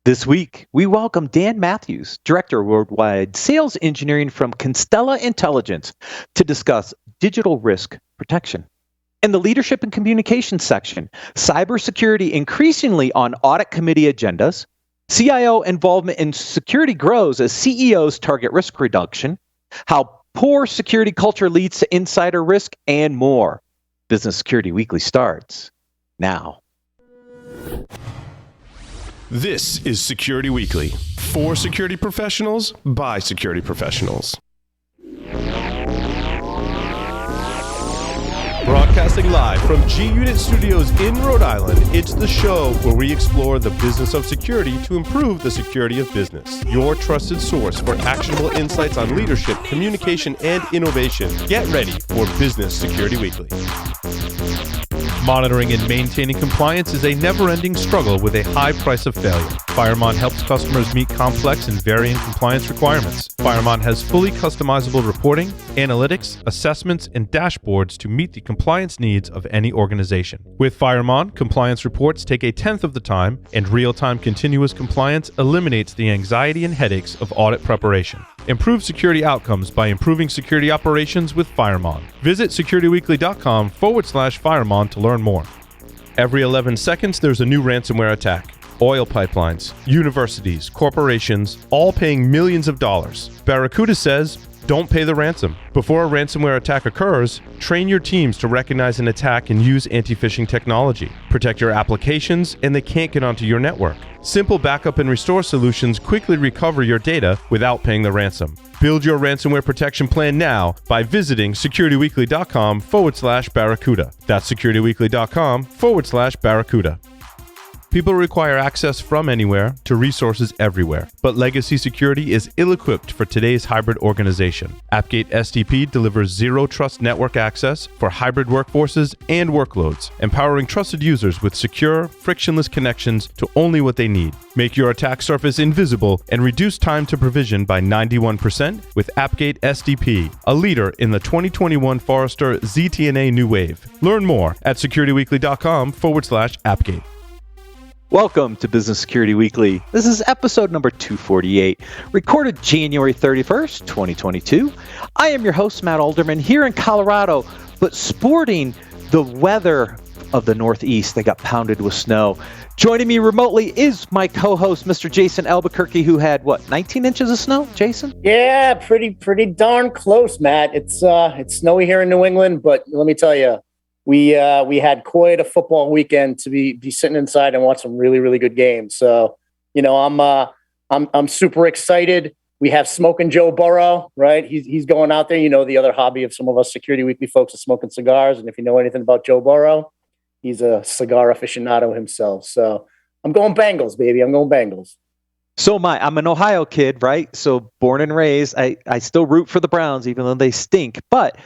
This week, we welcome Dan Mathews, Director of Worldwide Sales Engineering from Constella Intelligence, to discuss digital risk protection. In the Leadership and Communications section, cybersecurity increasingly on audit committee agendas, CIO involvement in security grows as CEOs target risk reduction, how poor security culture leads to insider risk, and more. Business Security Weekly starts now. This is Security Weekly, for security professionals, by security professionals. Broadcasting live from G-Unit Studios in Rhode Island, it's the show where we explore the business of security to improve the security of business. Your trusted source for actionable insights on leadership, communication, and innovation. Get ready for Business Security Weekly. Monitoring and maintaining compliance is a never-ending struggle with a high price of failure. Firemon helps customers meet complex and varying compliance requirements. Firemon has fully customizable reporting, analytics, assessments, and dashboards to meet the compliance needs of any organization. With Firemon, compliance reports take a tenth of the time, and real-time continuous compliance eliminates the anxiety and headaches of audit preparation. Improve security outcomes by improving security operations with Firemon. Visit securityweekly.com/Firemon to learn more. Every 11 seconds, there's a new ransomware attack. Oil pipelines, universities, corporations, all paying millions of dollars. Barracuda says, don't pay the ransom. Before a ransomware attack occurs, train your teams to recognize an attack and use anti-phishing technology. Protect your applications, and they can't get onto your network. Simple backup and restore solutions quickly recover your data without paying the ransom. Build your ransomware protection plan now by visiting securityweekly.com/Barracuda. That's securityweekly.com/Barracuda. People require access from anywhere to resources everywhere, but legacy security is ill-equipped for today's hybrid organization. Appgate SDP delivers zero-trust network access for hybrid workforces and workloads, empowering trusted users with secure, frictionless connections to only what they need. Make your attack surface invisible and reduce time to provision by 91% with Appgate SDP, a leader in the 2021 Forrester ZTNA New Wave. Learn more at securityweekly.com/Appgate. Welcome to Business Security Weekly. This is episode number 248, recorded January 31st, 2022. I am your host, Matt Alderman, here in Colorado, but sporting the weather of the Northeast. They got pounded with snow. Joining me remotely is my co-host, Mr. Jason Albuquerque, who had, 19 inches of snow, Jason? Yeah, pretty darn close, Matt. It's snowy here in New England, but let me tell you, we had quite a football weekend to be sitting inside and watch some really, really good games. So, I'm super excited. We have Smoking Joe Burrow, right? He's going out there. The other hobby of some of us Security Weekly folks is smoking cigars. And if you know anything about Joe Burrow, he's a cigar aficionado himself. So I'm going Bengals, baby. I'm going Bengals. So am I. I'm an Ohio kid, right? So born and raised, I still root for the Browns, even though they stink. But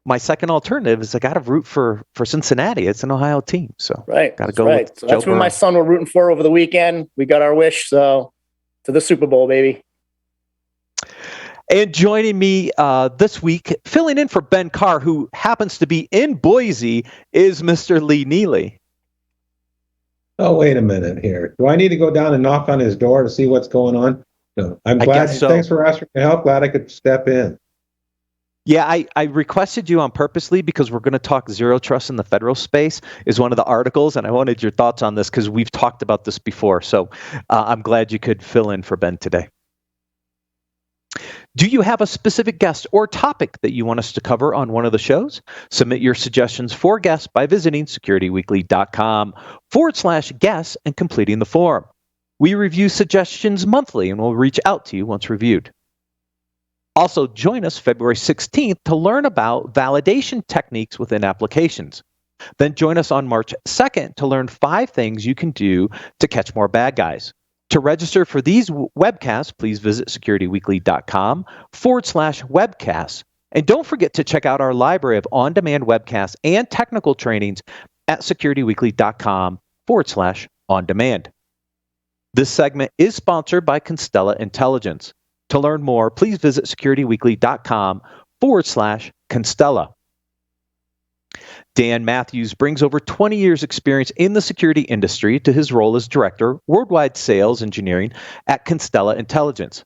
my second alternative is I got to root for Cincinnati. It's an Ohio team, so right. Got to go. Right. So that's what my son were rooting for over the weekend. We got our wish, so to the Super Bowl, baby. And joining me this week, filling in for Ben Carr, who happens to be in Boise, is Mr. Lee Neely. Oh, wait a minute here. Do I need to go down and knock on his door to see what's going on? No. I'm glad. So. Thanks for asking for help. Glad I could step in. Yeah, I requested you on purposely because we're going to talk zero trust in the federal space is one of the articles, and I wanted your thoughts on this because we've talked about this before. So I'm glad you could fill in for Ben today. Do you have a specific guest or topic that you want us to cover on one of the shows? Submit your suggestions for guests by visiting securityweekly.com/guests and completing the form. We review suggestions monthly and we'll reach out to you once reviewed. Also, join us February 16th to learn about validation techniques within applications. Then join us on March 2nd to learn 5 things you can do to catch more bad guys. To register for these webcasts, please visit securityweekly.com/webcasts. And don't forget to check out our library of on-demand webcasts and technical trainings at securityweekly.com/on-demand. This segment is sponsored by Constella Intelligence. To learn more, please visit securityweekly.com/Constella. Dan Mathews brings over 20 years experience in the security industry to his role as Director, Worldwide Sales Engineering at Constella Intelligence.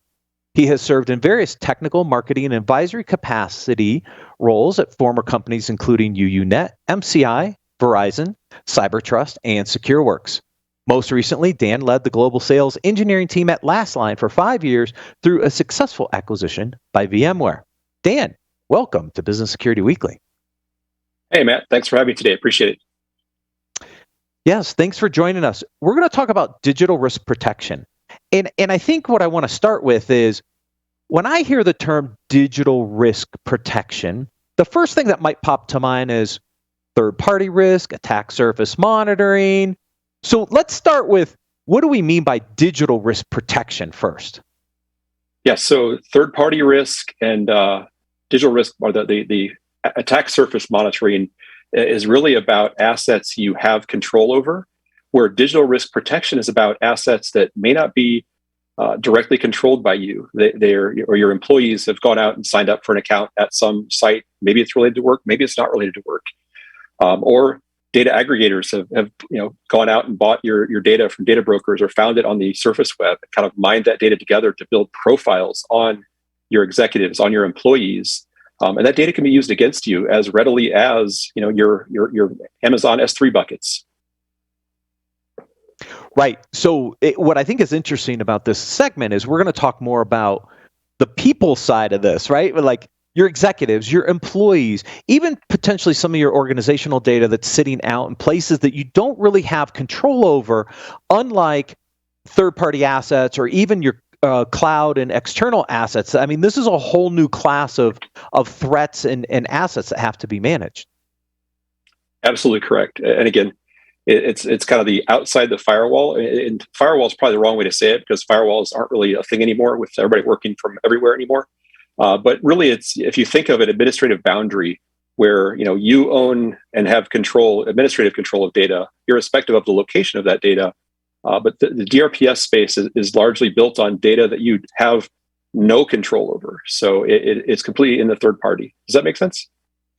He has served in various technical, marketing, and advisory capacity roles at former companies including UUNet, MCI, Verizon, CyberTrust, and SecureWorks. Most recently, Dan led the global sales engineering team at Lastline for 5 years through a successful acquisition by VMware. Dan, welcome to Business Security Weekly. Hey, Matt. Thanks for having me today. Appreciate it. Yes, thanks for joining us. We're going to talk about digital risk protection. And I think what I want to start with is, when I hear the term digital risk protection, the first thing that might pop to mind is third-party risk, attack surface monitoring. So let's start with, what do we mean by digital risk protection first? Yeah, so third-party risk and digital risk, or the attack surface monitoring, is really about assets you have control over, where digital risk protection is about assets that may not be directly controlled by you. Or your employees have gone out and signed up for an account at some site. Maybe it's related to work, maybe it's not related to work. Or data aggregators have gone out and bought your data from data brokers or found it on the surface web and kind of mined that data together to build profiles on your executives, on your employees. And that data can be used against you as readily as your Amazon S3 buckets. Right. So what I think is interesting about this segment is we're going to talk more about the people side of this, right? Like your executives, your employees, even potentially some of your organizational data that's sitting out in places that you don't really have control over, unlike third-party assets or even your cloud and external assets. I mean, this is a whole new class of threats and assets that have to be managed. Absolutely correct. And again, it's kind of the outside the firewall. And firewall is probably the wrong way to say it, because firewalls aren't really a thing anymore with everybody working from everywhere anymore. But really, it's, if you think of an administrative boundary where you own and have administrative control of data, irrespective of the location of that data. But the DRPS space is largely built on data that you have no control over. So it's completely in the third party. Does that make sense?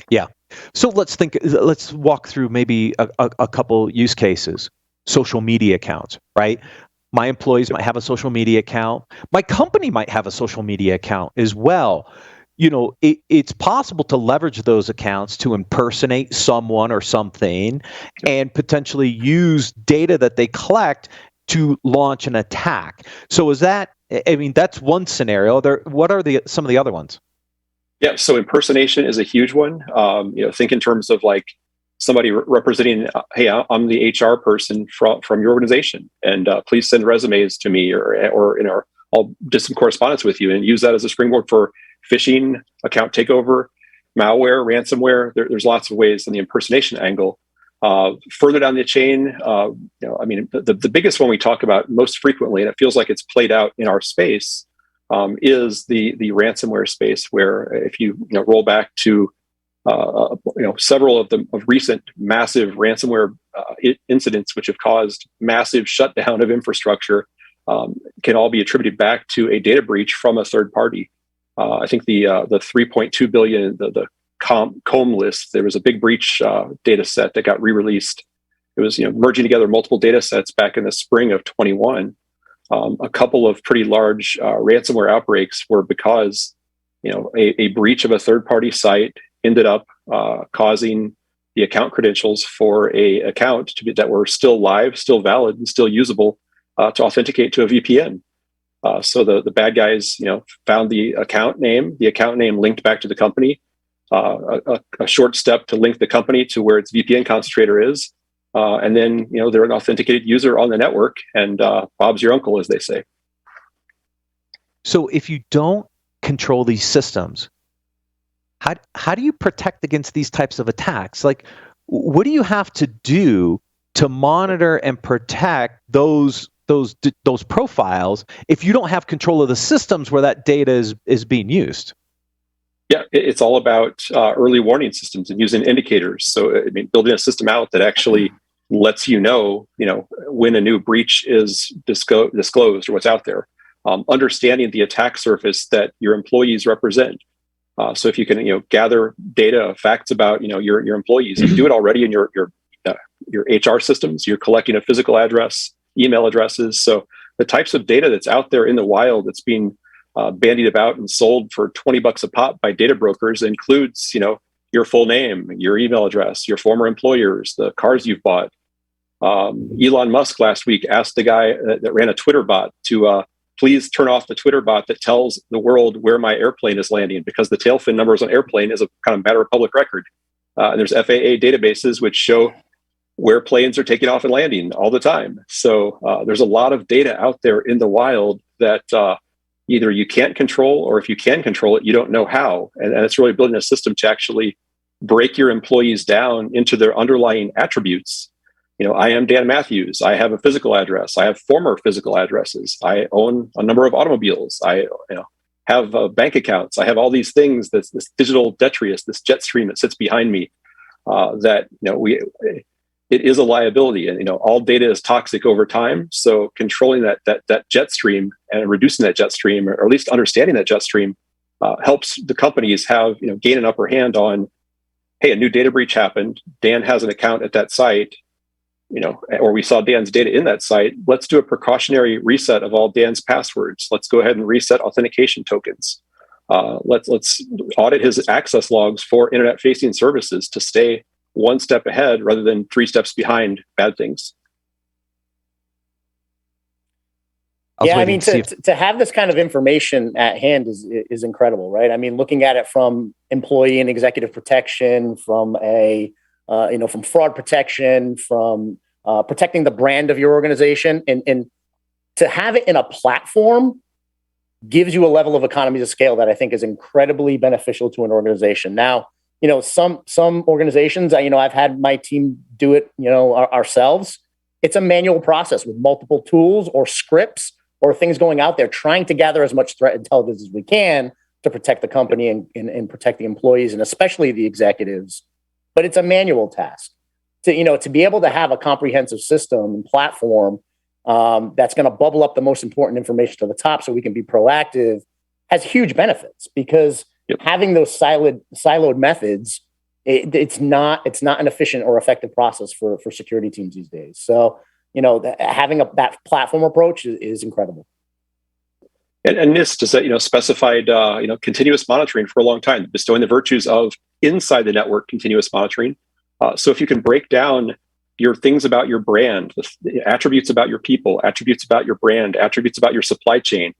Yeah. So let's walk through maybe a couple use cases. Social media accounts, right? My employees might have a social media account. My company might have a social media account as well. It's possible to leverage those accounts to impersonate someone or something and potentially use data that they collect to launch an attack. So that's one scenario. What are some of the other ones? Yeah, so impersonation is a huge one. Think in terms of like somebody representing, hey, I'm the HR person from your organization, and please send resumes to me, or I'll do some correspondence with you, and use that as a springboard for phishing, account takeover, malware, ransomware. There's lots of ways in the impersonation angle. Further down the chain, the biggest one we talk about most frequently, and it feels like it's played out in our space, is the ransomware space, where if you roll back to several of recent massive ransomware incidents, which have caused massive shutdown of infrastructure, can all be attributed back to a data breach from a third party. I think the 3.2 billion, the COM list, there was a big breach data set that got re-released. It was merging together multiple data sets back in the spring of 21. A couple of pretty large ransomware outbreaks were because a breach of a third-party site ended up causing the account credentials for a account that were still live, still valid, and still usable to authenticate to a VPN. So the bad guys, found the account name linked back to the company, a short step to link the company to where its VPN concentrator is. And then, they're an authenticated user on the network, and Bob's your uncle, as they say. So if you don't control these systems, how do you protect against these types of attacks? Like, what do you have to do to monitor and protect those profiles if you don't have control of the systems where that data is being used? Yeah, it's all about early warning systems and using indicators. So, building a system out that actually lets when a new breach is disclosed or what's out there. Understanding the attack surface that your employees represent. So if you can, gather data, facts about, your employees, you do it already in your HR systems. You're collecting a physical address, email addresses. So the types of data that's out there in the wild that's being bandied about and sold for $20 a pop by data brokers includes, your full name, your email address, your former employers, the cars you've bought. Elon Musk last week asked the guy that ran a Twitter bot to please turn off the Twitter bot that tells the world where my airplane is landing, because the tail fin numbers on airplane is a kind of matter of public record. And there's FAA databases which show where planes are taking off and landing all the time. So there's a lot of data out there in the wild that either you can't control, or if you can control it, you don't know how. And it's really building a system to actually break your employees down into their underlying attributes. I am Dan Mathews. I have a physical address. I have former physical addresses. I own a number of automobiles. I have bank accounts. I have all these things, this digital detritus, this jet stream that sits behind me, it is a liability, and all data is toxic over time. So controlling that jet stream and reducing that jet stream, or at least understanding that jet stream, helps the companies have gain an upper hand on, hey, a new data breach happened. Dan has an account at that site, or we saw Dan's data in that site. Let's do a precautionary reset of all Dan's passwords. Let's go ahead and reset authentication tokens. Let's audit his access logs for internet-facing services to stay one step ahead rather than 3 steps behind bad things. Yeah, I mean, to have this kind of information at hand is incredible, right? I mean, looking at it from employee and executive protection, from from fraud protection, from protecting the brand of your organization, and to have it in a platform gives you a level of economies of scale that I think is incredibly beneficial to an organization. Now, some organizations, I've had my team do it, ourselves. It's a manual process with multiple tools or scripts or things going out there, trying to gather as much threat intelligence as we can to protect the company and protect the employees, and especially the executives. But it's a manual task to be able to have a comprehensive system and platform that's going to bubble up the most important information to the top so we can be proactive has huge benefits, because having those siloed methods, it's not an efficient or effective process for security teams these days. So, having that platform approach is incredible. And NIST has specified continuous monitoring for a long time, bestowing the virtues of inside the network continuous monitoring. So if you can break down your things about your brand, the attributes about your people, attributes about your brand, attributes about your supply chain,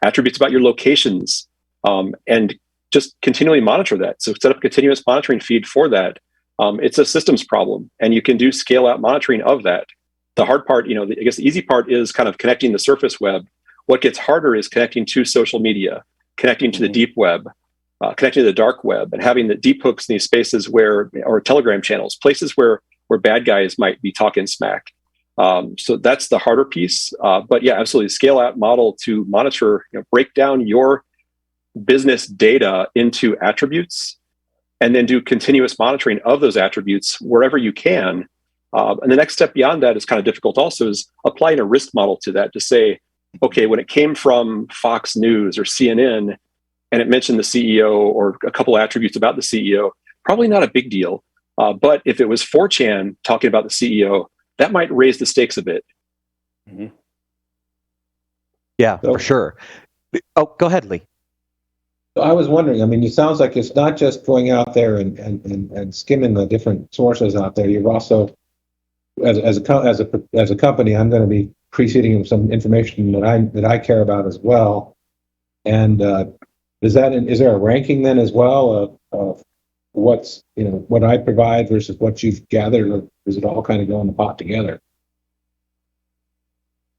attributes about your locations, and just continually monitor that. So set up a continuous monitoring feed for that. It's a systems problem, and you can do scale out monitoring of that. The hard part, I guess the easy part is kind of connecting the surface web. What gets harder is connecting to social media, connecting to the deep web, connecting to the dark web, and having the deep hooks in these spaces or Telegram channels, places where bad guys might be talking smack. So that's the harder piece. But yeah, absolutely. Scale out model to monitor, break down your business data into attributes, and then do continuous monitoring of those attributes wherever you can. And the next step beyond that is kind of difficult also, is applying a risk model to that to say, okay, when it came from Fox News or CNN and it mentioned the CEO or a couple of attributes about the CEO, probably not a big deal. But if it was 4chan talking about the CEO, that might raise the stakes a bit. Mm-hmm. Yeah, for sure. Oh, go ahead, Lee. I was wondering, I mean, it sounds like it's not just going out there and skimming the different sources out there. You're also, as a company, I'm going to be preceding with some information that I care about as well. And is there a ranking then as well of what's what I provide versus what you've gathered, or does it all kind of go in the pot together?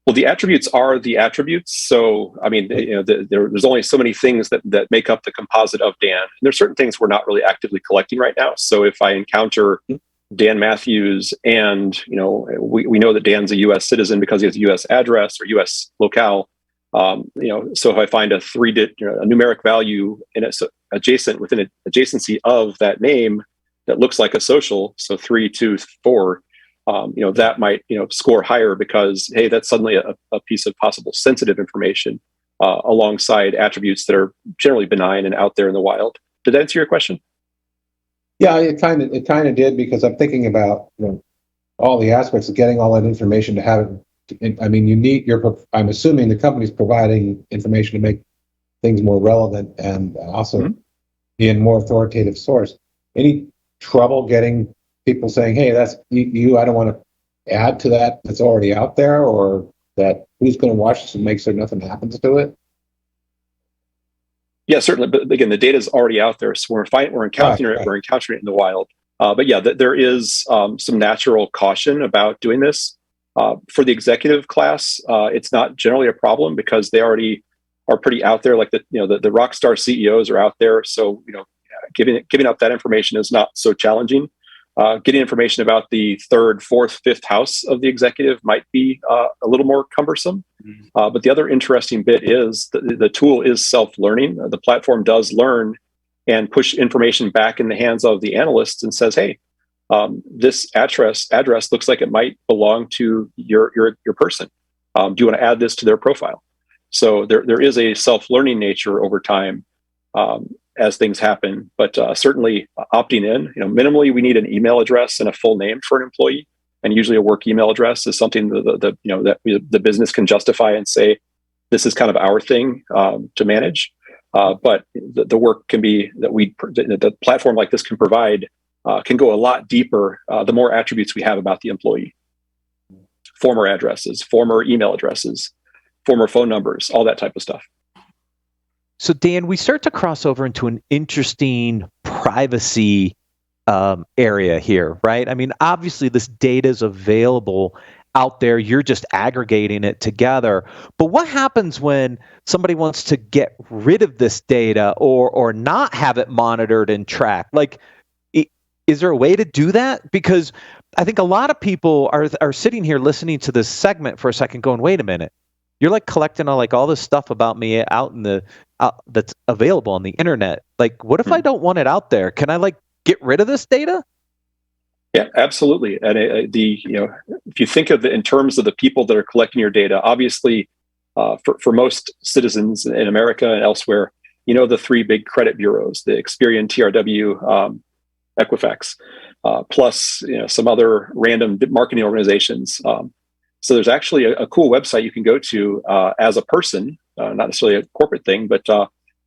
Well, the attributes are the attributes. So, I mean, there's only so many things that make up the composite of Dan. And there's certain things we're not really actively collecting right now. So if I encounter Dan Mathews and, we know that Dan's a U.S. citizen because he has a U.S. address or U.S. locale, so if I find a a numeric value in adjacent within an adjacency of that name that looks like a social, so 3, 2, 4, that might, score higher because, hey, that's suddenly a piece of possible sensitive information alongside attributes that are generally benign and out there in the wild. Did that answer your question? Yeah, it kind of did, because I'm thinking about all the aspects of getting all that information to have it. I mean, I'm assuming the company's providing information to make things more relevant and also be a more authoritative source. Any trouble getting people saying, "Hey, that's you. I don't want to add to that that's already out there," or that who's going to watch this and make sure nothing happens to it? Yeah, certainly. But again, the data is already out there, so we're encountering it. We're encountering it in the wild. But yeah, there is some natural caution about doing this. For the executive class, it's not generally a problem because they already are pretty out there. Like the rock star CEOs are out there, so giving up that information is not so challenging. Getting information about the third, fourth, fifth house of the executive might be a little more cumbersome. But the other interesting bit is the tool is self-learning. The platform does learn and push information back in the hands of the analysts and says, "Hey, this address looks like it might belong to your person. Do you want to add this to their profile?" So there is a self-learning nature over time as things happen, but certainly opting in. Minimally, we need an email address and a full name for an employee, and usually a work email address is something that the business can justify and say, "This is kind of our thing to manage." But the work can be the platform like this can provide can go a lot deeper the more attributes we have about the employee. Former addresses, former email addresses, former phone numbers, all that type of stuff. So Dan, we start to cross over into an interesting privacy area here, right? I mean, obviously this data is available out there. You're just aggregating it together. But what happens when somebody wants to get rid of this data or not have it monitored and tracked? Like, is there a way to do that? Because I think a lot of people are sitting here listening to this segment for a second going, wait a minute. You're like collecting all this stuff about me out in that's available on the internet. Like, what if I don't want it out there? Can I get rid of this data? Yeah, absolutely. And if you think of it in terms of the people that are collecting your data, obviously, for most citizens in America and elsewhere, the three big credit bureaus: the Experian, TRW, Equifax, plus some other random marketing organizations. So there's actually a cool website you can go to as a person, not necessarily a corporate thing, but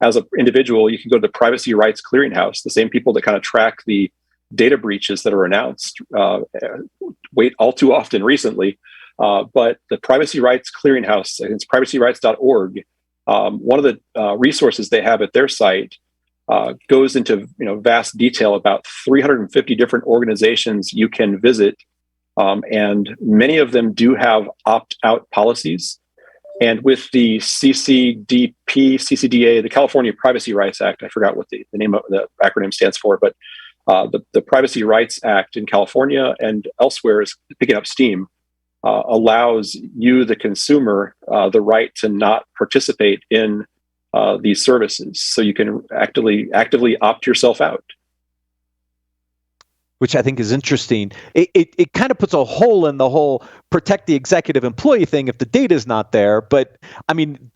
as an individual, you can go to the Privacy Rights Clearinghouse, the same people that kind of track the data breaches that are announced all too often recently. But the Privacy Rights Clearinghouse, it's privacyrights.org. One of the resources they have at their site goes into vast detail about 350 different organizations you can visit. And many of them do have opt-out policies. And with the CCDA, the California Privacy Rights Act, I forgot what the name of the acronym stands for, but the Privacy Rights Act in California and elsewhere is picking up steam, allows you, the consumer, the right to not participate in these services. So you can actively opt yourself out. Which I think is interesting. It kind of puts a hole in the whole protect the executive employee thing if the data is not there. But I mean,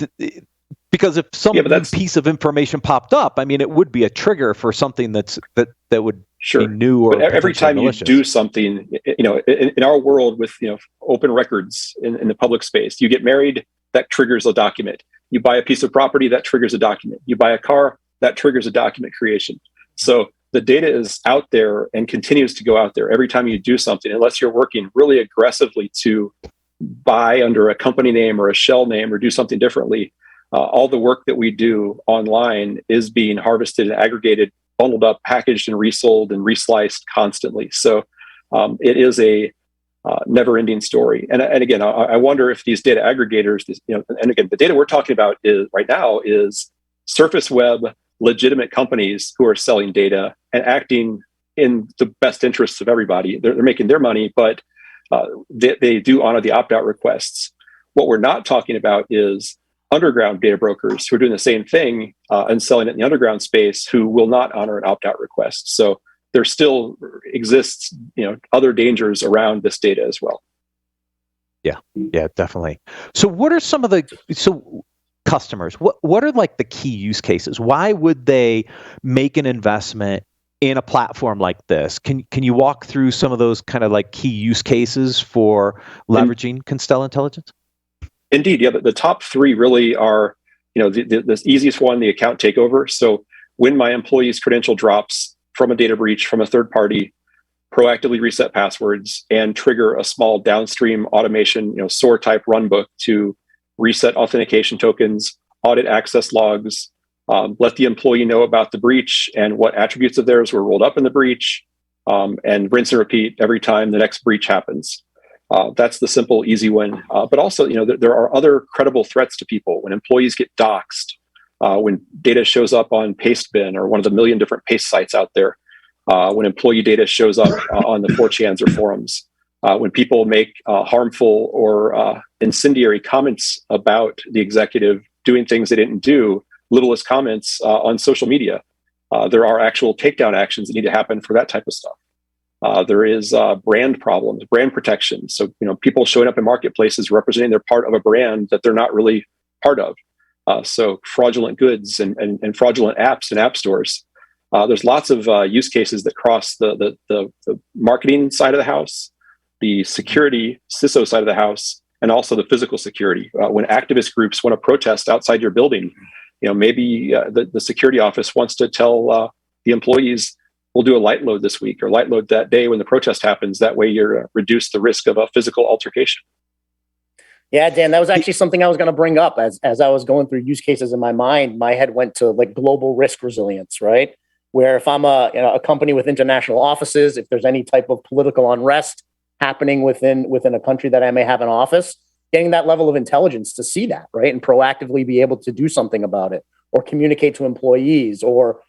because if some piece of information popped up, I mean, it would be a trigger for something that would be new or every time malicious. You do something, in our world with open records in the public space, you get married, that triggers a document. You buy a piece of property, that triggers a document. You buy a car, that triggers a document creation. So the data is out there and continues to go out there every time you do something, unless you're working really aggressively to buy under a company name or a shell name or do something differently. All the work that we do online is being harvested and aggregated, bundled up, packaged and resold and resliced constantly. So it is a never-ending story. And again, I wonder if these data aggregators, and again, the data we're talking about right now is surface web legitimate companies who are selling data and acting in the best interests of everybody. They're making their money, but they do honor the opt-out requests. What we're not talking about is underground data brokers who are doing the same thing and selling it in the underground space who will not honor an opt-out request. So there still exists, other dangers around this data as well. Yeah, definitely. So what are some of customers, what are like the key use cases? Why would they make an investment in a platform like this? Can you walk through some of those kind of like key use cases for leveraging Constella Intelligence? Indeed, yeah. The top three really are, the easiest one, the account takeover. So when my employee's credential drops from a data breach from a third party, proactively reset passwords and trigger a small downstream automation, SOAR type runbook to reset authentication tokens, audit access logs, let the employee know about the breach and what attributes of theirs were rolled up in the breach, and rinse and repeat every time the next breach happens. That's the simple, easy one. But also, there are other credible threats to people when employees get doxxed, when data shows up on Pastebin or one of the million different paste sites out there, when employee data shows up on the 4chans or forums, when people make harmful or incendiary comments about the executive doing things they didn't do, littlest comments on social media. There are actual takedown actions that need to happen for that type of stuff. There is brand problems, brand protection. So, people showing up in marketplaces representing they're part of a brand that they're not really part of. So fraudulent goods and fraudulent apps in app stores. There's lots of use cases that cross the marketing side of the house, the security CISO side of the house, and also the physical security. When activist groups want to protest outside your building, maybe the security office wants to tell the employees, we'll do a light load this week or light load that day when the protest happens. That way you're reduce the risk of a physical altercation. Yeah, Dan, that was actually something I was going to bring up as I was going through use cases in my mind. My head went to like global risk resilience, right? Where if I'm a company with international offices, if there's any type of political unrest happening within a country that I may have an office, getting that level of intelligence to see that, right? And proactively be able to do something about it or communicate to employees or,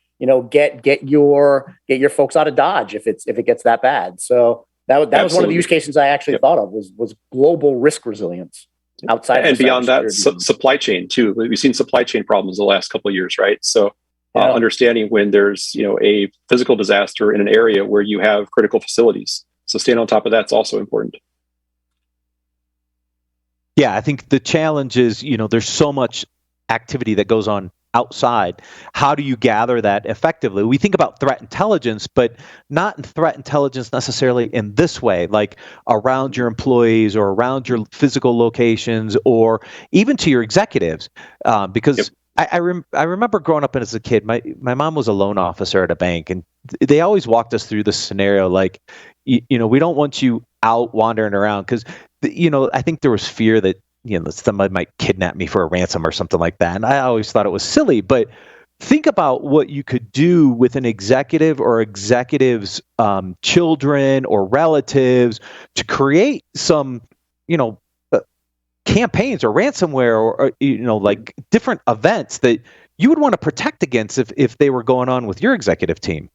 get your folks out of Dodge if it gets that bad. So that was one of the use cases I actually thought of was global risk resilience outside and beyond that, supply chain too. We've seen supply chain problems the last couple of years, right? So understanding when there's a physical disaster in an area where you have critical facilities. So staying on top of that's also important. Yeah, I think the challenge is, there's so much activity that goes on outside. How do you gather that effectively? We think about threat intelligence, but not in threat intelligence necessarily in this way, like around your employees or around your physical locations or even to your executives. Because I remember growing up as a kid, my mom was a loan officer at a bank, and they always walked us through this scenario like, we don't want you out wandering around because, I think there was fear that somebody might kidnap me for a ransom or something like that. And I always thought it was silly, but think about what you could do with an executive or executive's children or relatives to create some, campaigns or ransomware or like different events that you would want to protect against if they were going on with your executive team.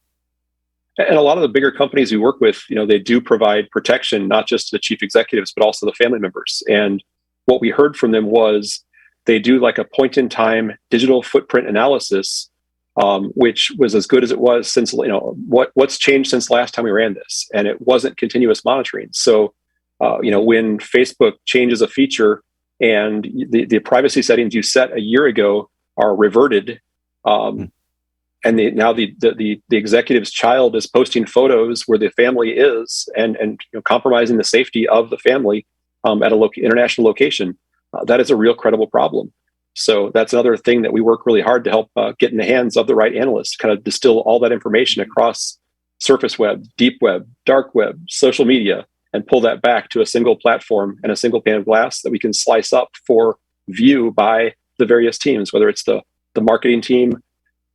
And a lot of the bigger companies we work with, they do provide protection, not just to the chief executives, but also the family members. And what we heard from them was they do like a point in time digital footprint analysis, which was as good as it was since, what's changed since last time we ran this. And it wasn't continuous monitoring. So, when Facebook changes a feature and the privacy settings you set a year ago are reverted, and now the executive's child is posting photos where the family is and compromising the safety of the family at a international location, that is a real credible problem. So that's another thing that we work really hard to help get in the hands of the right analysts, kind of distill all that information across surface web, deep web, dark web, social media, and pull that back to a single platform and a single pane of glass that we can slice up for view by the various teams, whether it's the marketing team,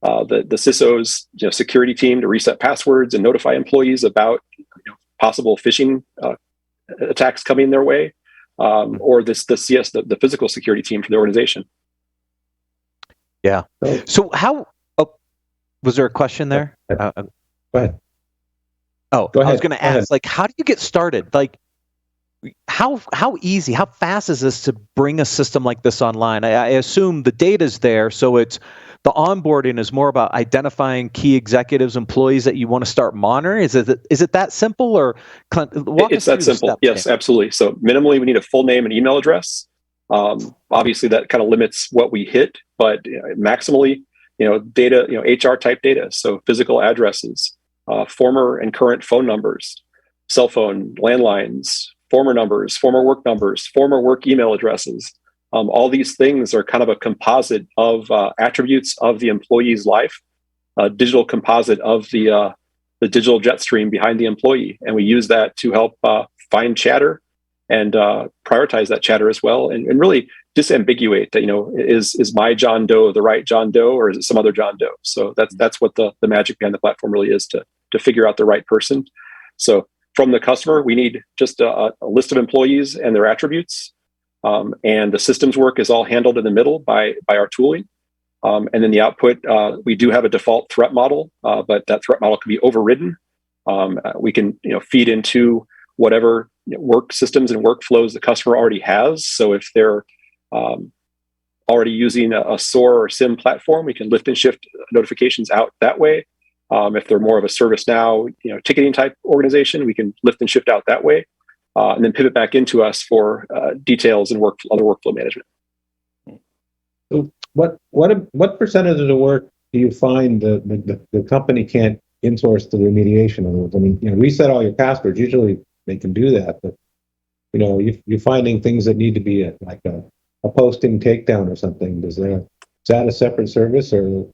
the CISO's security team to reset passwords and notify employees about possible phishing attacks coming their way, or the physical security team for the organization. Yeah. So how? Oh, was there a question there? Go ahead. Oh, go ahead. I was going to ask, like, how do you get started? Like, how easy, how fast is this to bring a system like this online? I assume the data's there, so it's the onboarding is more about identifying key executives, employees that you want to start monitoring. Is it that simple, or it's that simple? Yes, absolutely. So minimally, we need a full name and email address. Obviously, that kind of limits what we hit, but maximally, data, HR type data, so physical addresses, former and current phone numbers, cell phone, landlines, former numbers, former work email addresses. All these things are kind of a composite of attributes of the employee's life, a digital composite of the digital jet stream behind the employee. And we use that to help find chatter and prioritize that chatter as well, and really disambiguate that, is my John Doe the right John Doe, or is it some other John Doe? So that's what the magic behind the platform really is, to figure out the right person. So from the customer, we need just a list of employees and their attributes. And the systems work is all handled in the middle by our tooling. And then the output, we do have a default threat model, but that threat model can be overridden. We can feed into whatever work systems and workflows the customer already has. So if they're already using a SOAR or SIM platform, we can lift and shift notifications out that way. If they're more of a ServiceNow, ticketing type organization, we can lift and shift out that way, and then pivot back into us for details and other workflow management. So what percentage of the work do you find the company can't insource the remediation of? I mean, reset all your passwords. Usually they can do that, but you're finding things that need to be like a posting takedown or something. Is that a separate service, or?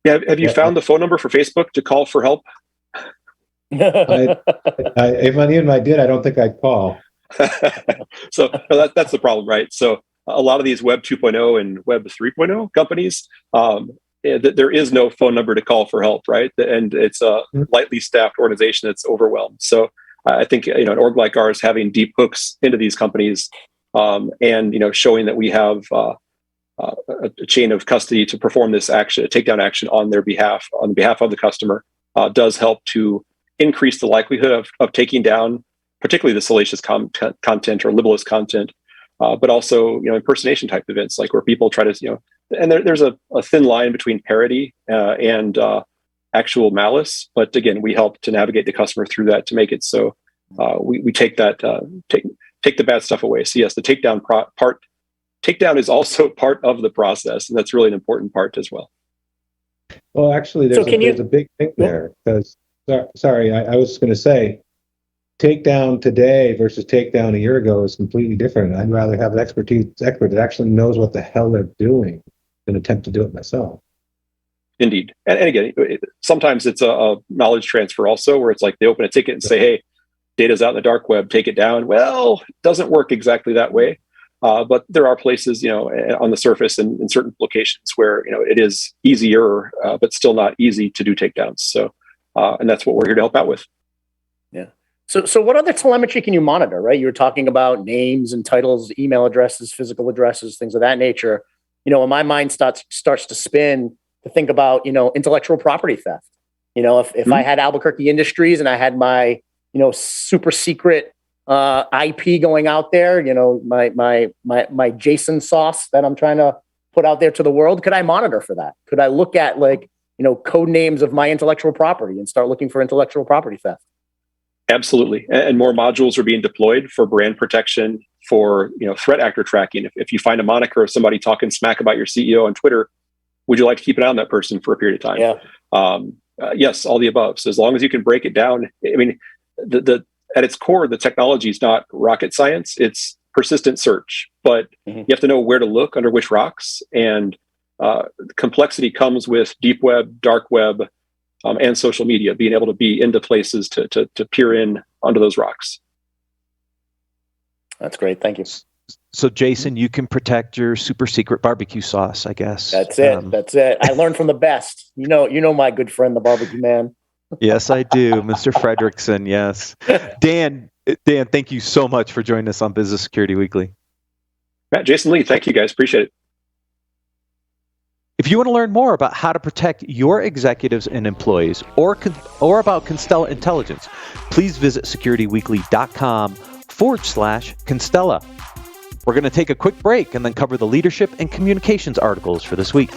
Yeah, have you found the phone number for Facebook to call for help? If I did, I don't think I'd call. So that's the problem, right? So a lot of these Web 2.0 and Web 3.0 companies, there is no phone number to call for help, right? And it's a lightly staffed organization that's overwhelmed. So I think an org like ours having deep hooks into these companies, and showing that we have a chain of custody to perform this action, a takedown action on their behalf, on behalf of the customer, does help to increase the likelihood of taking down, particularly the salacious content or libelous content, but also impersonation type events, like where people try to and there's a thin line between parody and actual malice. But again, we help to navigate the customer through that to make it so we take that take the bad stuff away. So yes, the takedown is also part of the process, and that's really an important part as well. Well, actually, there's a big thing there, because sorry, I was going to say, takedown today versus takedown a year ago is completely different. I'd rather have an expert that actually knows what the hell they're doing than attempt to do it myself. Indeed. And again, sometimes it's a knowledge transfer also, where it's like they open a ticket and say, hey, data's out in the dark web, take it down. Well, it doesn't work exactly that way. But there are places, on the surface and in certain locations where, it is easier, but still not easy to do takedowns. So, and that's what we're here to help out with. Yeah. So what other telemetry can you monitor, right? You were talking about names and titles, email addresses, physical addresses, things of that nature. When my mind starts to spin to think about, intellectual property theft. If I had Albuquerque Industries and I had my, super secret IP going out there, my JSON sauce that I'm trying to put out there to the world, could I monitor for that? Could I look at code names of my intellectual property and start looking for intellectual property theft? Absolutely. And more modules are being deployed for brand protection, for threat actor tracking. If you find a moniker of somebody talking smack about your CEO on Twitter, would you like to keep an eye on that person for a period of time? Yeah. Yes, all the above. So as long as you can break it down, I mean, at its core, the technology is not rocket science. It's persistent search, but you have to know where to look under which rocks. And complexity comes with deep web, dark web, and social media, being able to be into places to peer in under those rocks. That's great. Thank you. So, Jason, you can protect your super secret barbecue sauce, I guess. That's it. That's it. I learned from the best. You know my good friend, the barbecue man. Yes, I do. Mr. Fredrickson, yes. Dan, thank you so much for joining us on Business Security Weekly. Matt, Jason Lee, thank you guys. Appreciate it. If you want to learn more about how to protect your executives and employees, or about Constella Intelligence, please visit securityweekly.com/Constella. We're going to take a quick break and then cover the leadership and communications articles for this week.